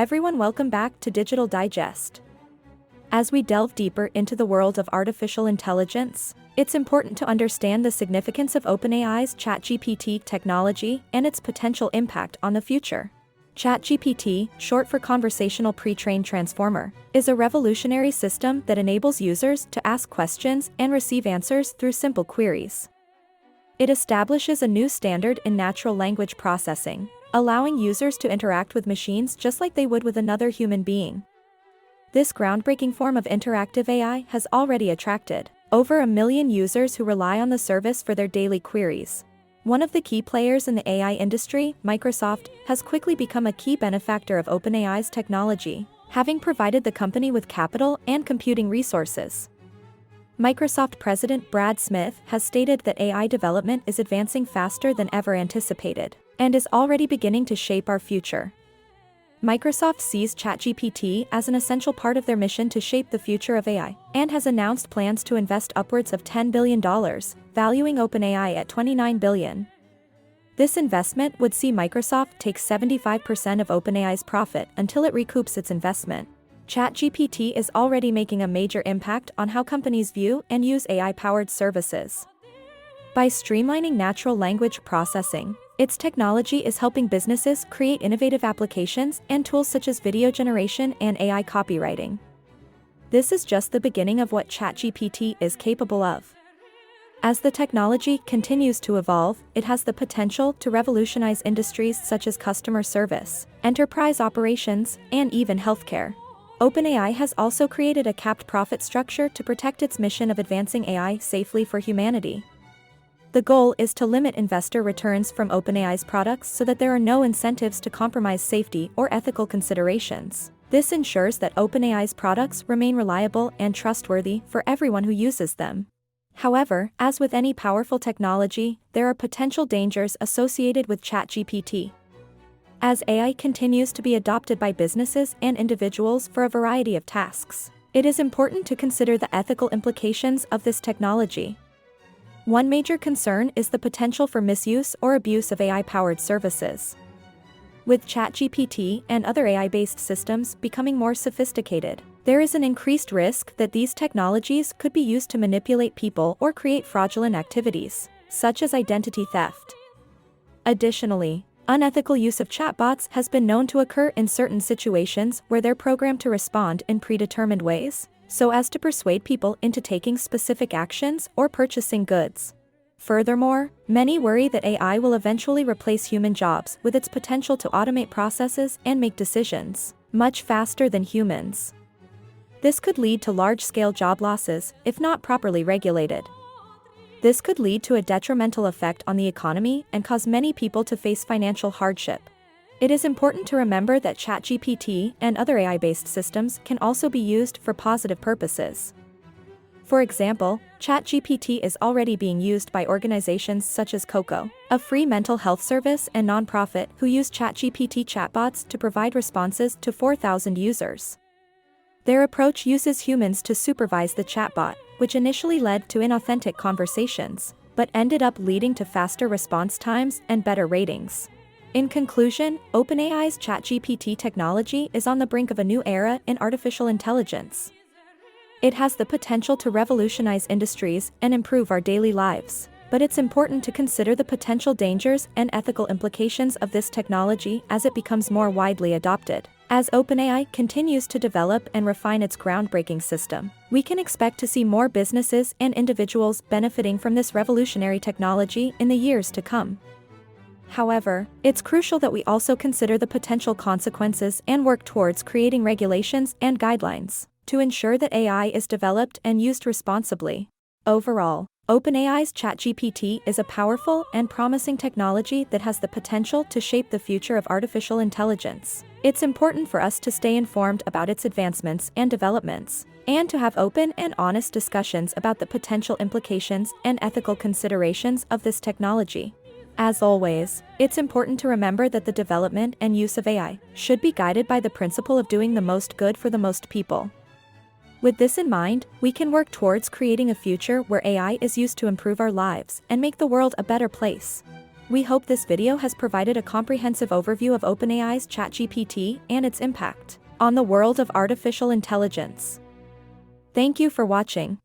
everyone, welcome back to Digital Digest. As we delve deeper into the world of artificial intelligence, it's important to understand the significance of OpenAI's ChatGPT technology and its potential impact on the future. ChatGPT, short for Conversational Pre-trained Transformer, is a revolutionary system that enables users to ask questions and receive answers through simple queries. It establishes a new standard in natural language processing, allowing users to interact with machines just like they would with another human being. This groundbreaking form of interactive AI has already attracted over 1 million users who rely on the service for their daily queries. One of the key players in the AI industry, Microsoft, has quickly become a key benefactor of OpenAI's technology, having provided the company with capital and computing resources. Microsoft President Brad Smith has stated that AI development is advancing faster than ever anticipated, and is already beginning to shape our future. Microsoft sees ChatGPT as an essential part of their mission to shape the future of AI, and has announced plans to invest upwards of $10 billion, valuing OpenAI at $29 billion. This investment would see Microsoft take 75% of OpenAI's profit until it recoups its investment. ChatGPT is already making a major impact on how companies view and use AI-powered services. By streamlining natural language processing, its technology is helping businesses create innovative applications and tools such as video generation and AI copywriting. This is just the beginning of what ChatGPT is capable of. As the technology continues to evolve, it has the potential to revolutionize industries such as customer service, enterprise operations, and even healthcare. OpenAI has also created a capped profit structure to protect its mission of advancing AI safely for humanity. The goal is to limit investor returns from OpenAI's products so that there are no incentives to compromise safety or ethical considerations. This ensures that OpenAI's products remain reliable and trustworthy for everyone who uses them. However, as with any powerful technology, there are potential dangers associated with ChatGPT. As AI continues to be adopted by businesses and individuals for a variety of tasks, it is important to consider the ethical implications of this technology. One major concern is the potential for misuse or abuse of AI-powered services. With ChatGPT and other AI-based systems becoming more sophisticated, there is an increased risk that these technologies could be used to manipulate people or create fraudulent activities, such as identity theft. Additionally, unethical use of chatbots has been known to occur in certain situations where they're programmed to respond in predetermined ways, so as to persuade people into taking specific actions or purchasing goods. Furthermore, many worry that AI will eventually replace human jobs with its potential to automate processes and make decisions much faster than humans. This could lead to large-scale job losses if not properly regulated. This could lead to a detrimental effect on the economy and cause many people to face financial hardship. It is important to remember that ChatGPT and other AI-based systems can also be used for positive purposes. For example, ChatGPT is already being used by organizations such as COCO, a free mental health service and nonprofit who use ChatGPT chatbots to provide responses to 4,000 users. Their approach uses humans to supervise the chatbot, which initially led to inauthentic conversations, but ended up leading to faster response times and better ratings. In conclusion, OpenAI's ChatGPT technology is on the brink of a new era in artificial intelligence. It has the potential to revolutionize industries and improve our daily lives, but it's important to consider the potential dangers and ethical implications of this technology as it becomes more widely adopted. As OpenAI continues to develop and refine its groundbreaking system, we can expect to see more businesses and individuals benefiting from this revolutionary technology in the years to come. However, it's crucial that we also consider the potential consequences and work towards creating regulations and guidelines to ensure that AI is developed and used responsibly. Overall, OpenAI's ChatGPT is a powerful and promising technology that has the potential to shape the future of artificial intelligence. It's important for us to stay informed about its advancements and developments, and to have open and honest discussions about the potential implications and ethical considerations of this technology. As always, it's important to remember that the development and use of AI should be guided by the principle of doing the most good for the most people. With this in mind, we can work towards creating a future where AI is used to improve our lives and make the world a better place. We hope this video has provided a comprehensive overview of OpenAI's ChatGPT and its impact on the world of artificial intelligence. Thank you for watching.